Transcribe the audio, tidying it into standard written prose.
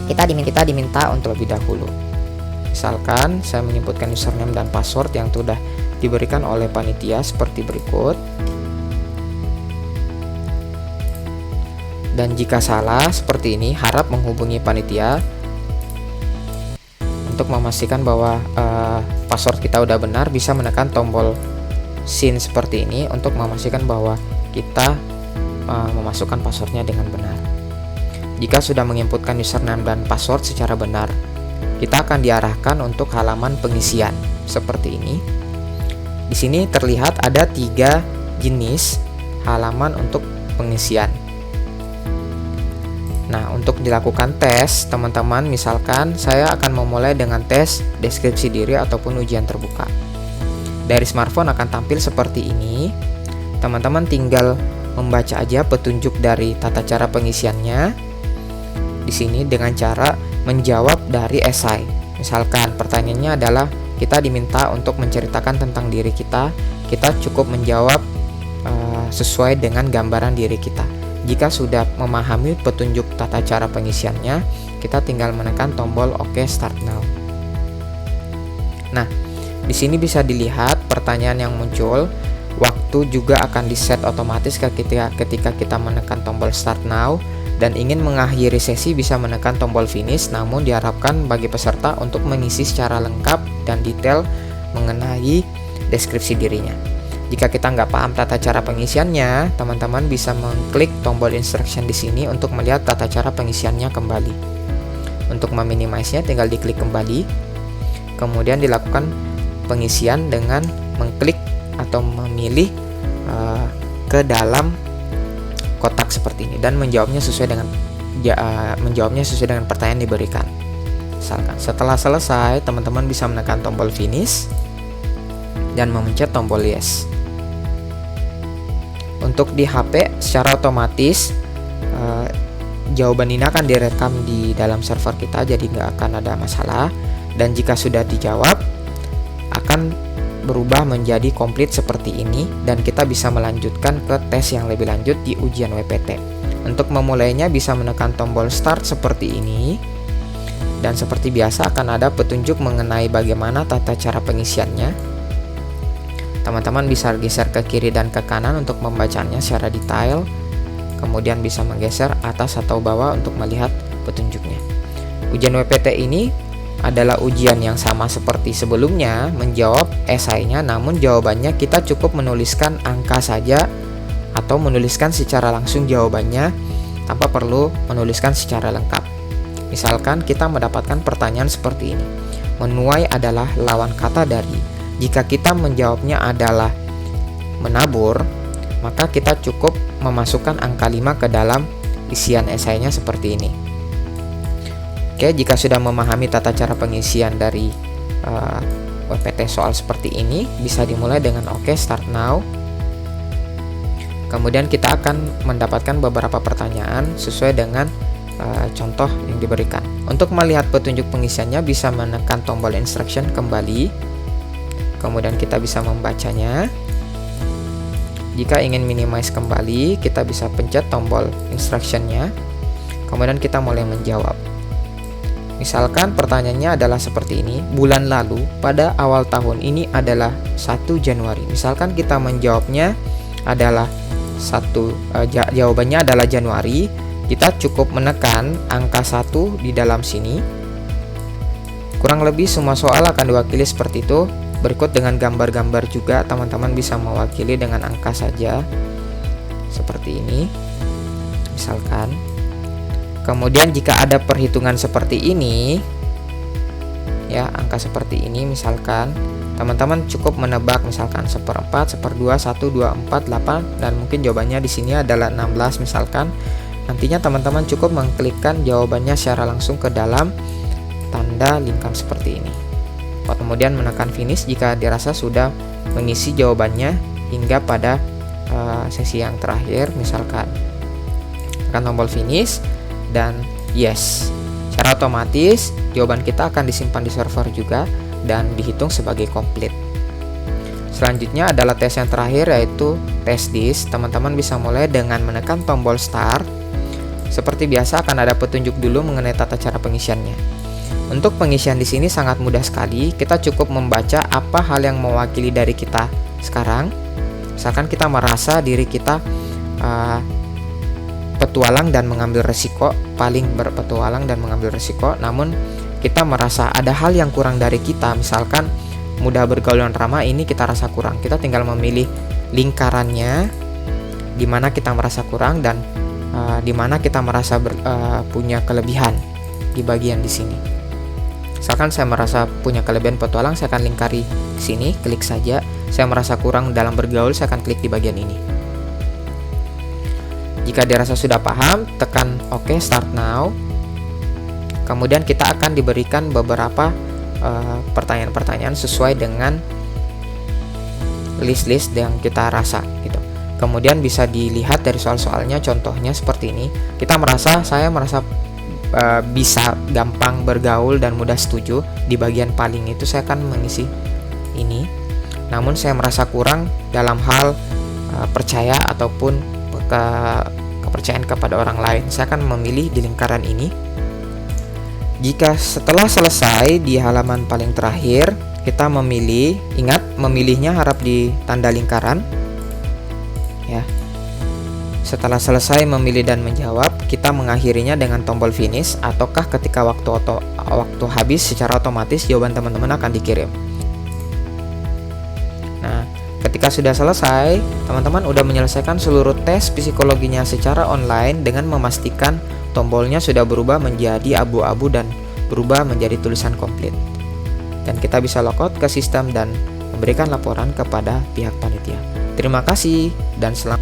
kita diminta untuk lebih dahulu. Misalkan saya menyebutkan username dan password yang sudah diberikan oleh panitia seperti berikut. Dan jika salah seperti ini, harap menghubungi panitia untuk memastikan bahwa password kita udah benar. Bisa menekan tombol SYN seperti ini untuk memastikan bahwa kita memasukkan passwordnya dengan benar. Jika sudah menginputkan username dan password secara benar, kita akan diarahkan untuk halaman pengisian seperti ini. Di sini terlihat ada 3 jenis halaman untuk pengisian. Nah, untuk dilakukan tes, teman-teman, misalkan saya akan memulai dengan tes deskripsi diri ataupun ujian terbuka. Dari smartphone akan tampil seperti ini. Teman-teman tinggal membaca aja petunjuk dari tata cara pengisiannya di sini dengan cara menjawab dari esai. Misalkan pertanyaannya adalah kita diminta untuk menceritakan tentang diri kita. Kita cukup menjawab sesuai dengan gambaran diri kita. Jika sudah memahami petunjuk tata cara pengisiannya, kita tinggal menekan tombol OK Start Now. Nah, di sini bisa dilihat pertanyaan yang muncul. Waktu juga akan di-set otomatis ketika kita menekan tombol Start Now, dan ingin mengakhiri sesi bisa menekan tombol Finish. Namun diharapkan bagi peserta untuk mengisi secara lengkap dan detail mengenai deskripsi dirinya. Jika kita nggak paham tata cara pengisiannya, teman-teman bisa mengklik tombol instruction di sini untuk melihat tata cara pengisiannya kembali. Untuk meminimasinya tinggal diklik kembali, kemudian dilakukan pengisian dengan mengklik atau memilih ke dalam kotak seperti ini dan menjawabnya sesuai dengan pertanyaan diberikan. Misalkan setelah selesai, teman-teman bisa menekan tombol Finish dan memencet tombol Yes. Untuk di HP secara otomatis jawaban ini akan direkam di dalam server kita, jadi nggak akan ada masalah. Dan jika sudah dijawab, akan berubah menjadi komplit seperti ini dan kita bisa melanjutkan ke tes yang lebih lanjut di ujian WPT. Untuk memulainya bisa menekan tombol Start seperti ini, dan seperti biasa akan ada petunjuk mengenai bagaimana tata cara pengisiannya. Teman-teman bisa geser ke kiri dan ke kanan untuk membacanya secara detail, kemudian bisa menggeser atas atau bawah untuk melihat petunjuknya. Ujian WPT ini adalah ujian yang sama seperti sebelumnya, menjawab esainya, namun jawabannya kita cukup menuliskan angka saja atau menuliskan secara langsung jawabannya tanpa perlu menuliskan secara lengkap. Misalkan kita mendapatkan pertanyaan seperti ini. Menuai adalah lawan kata dari. Jika kita menjawabnya adalah menabur, maka kita cukup memasukkan angka 5 ke dalam isian esainya seperti ini. Oke, jika sudah memahami tata cara pengisian dari WPT soal seperti ini, bisa dimulai dengan OK Start Now. Kemudian kita akan mendapatkan beberapa pertanyaan sesuai dengan contoh yang diberikan. Untuk melihat petunjuk pengisiannya bisa menekan tombol instruction kembali. Kemudian kita bisa membacanya. Jika ingin minimize kembali, kita bisa pencet tombol instructionnya. Kemudian kita mulai menjawab. Misalkan pertanyaannya adalah seperti ini, bulan lalu pada awal tahun ini adalah 1 Januari. Misalkan kita menjawabnya adalah jawabannya adalah Januari, kita cukup menekan angka 1 di dalam sini. Kurang lebih semua soal akan diwakili seperti itu. Berikut dengan gambar-gambar juga, teman-teman bisa mewakili dengan angka saja seperti ini. Misalkan kemudian jika ada perhitungan seperti ini, ya angka seperti ini, misalkan teman-teman cukup menebak misalkan 1/4, 1/2, 1, 2, 4, 8, dan mungkin jawabannya di sini adalah 16 misalkan. Nantinya teman-teman cukup mengklikkan jawabannya secara langsung ke dalam tanda lingkar seperti ini. Kemudian menekan Finish jika dirasa sudah mengisi jawabannya hingga pada sesi yang terakhir, misalkan tekan tombol Finish dan Yes. Secara otomatis jawaban kita akan disimpan di server juga dan dihitung sebagai komplit. Selanjutnya adalah tes yang terakhir, yaitu tes this. Teman-teman bisa mulai dengan menekan tombol Start. Seperti biasa akan ada petunjuk dulu mengenai tata cara pengisiannya. Untuk pengisian di sini sangat mudah sekali. Kita cukup membaca apa hal yang mewakili dari kita sekarang. Misalkan kita merasa diri kita petualang dan mengambil resiko, paling berpetualang dan mengambil resiko, namun kita merasa ada hal yang kurang dari kita, misalkan mudah bergaul dan ramah, ini kita rasa kurang. Kita tinggal memilih lingkarannya di mana kita merasa kurang dan di mana kita merasa punya kelebihan di bagian di sini. Misalkan saya merasa punya kelebihan petualang, saya akan lingkari ke sini, klik saja. Saya merasa kurang dalam bergaul, saya akan klik di bagian ini. Jika dirasa sudah paham, tekan OK, start now. Kemudian kita akan diberikan beberapa pertanyaan-pertanyaan sesuai dengan list-list yang kita rasa gitu. Kemudian bisa dilihat dari soal-soalnya, contohnya seperti ini. Saya merasa bisa gampang bergaul dan mudah setuju. Di bagian paling itu saya akan mengisi ini. Namun saya merasa kurang dalam hal percaya ataupun kepercayaan kepada orang lain. Saya akan memilih di lingkaran ini. Jika setelah selesai di halaman paling terakhir, kita memilih, ingat memilihnya harap di tanda lingkaran. Ya. Setelah selesai memilih dan menjawab, kita mengakhirinya dengan tombol finish, ataukah ketika waktu habis secara otomatis jawaban teman-teman akan dikirim. Nah, ketika sudah selesai, teman-teman udah menyelesaikan seluruh tes psikologinya secara online dengan memastikan tombolnya sudah berubah menjadi abu-abu dan berubah menjadi tulisan komplit. Dan kita bisa logout ke sistem dan memberikan laporan kepada pihak panitia. Terima kasih dan selamat.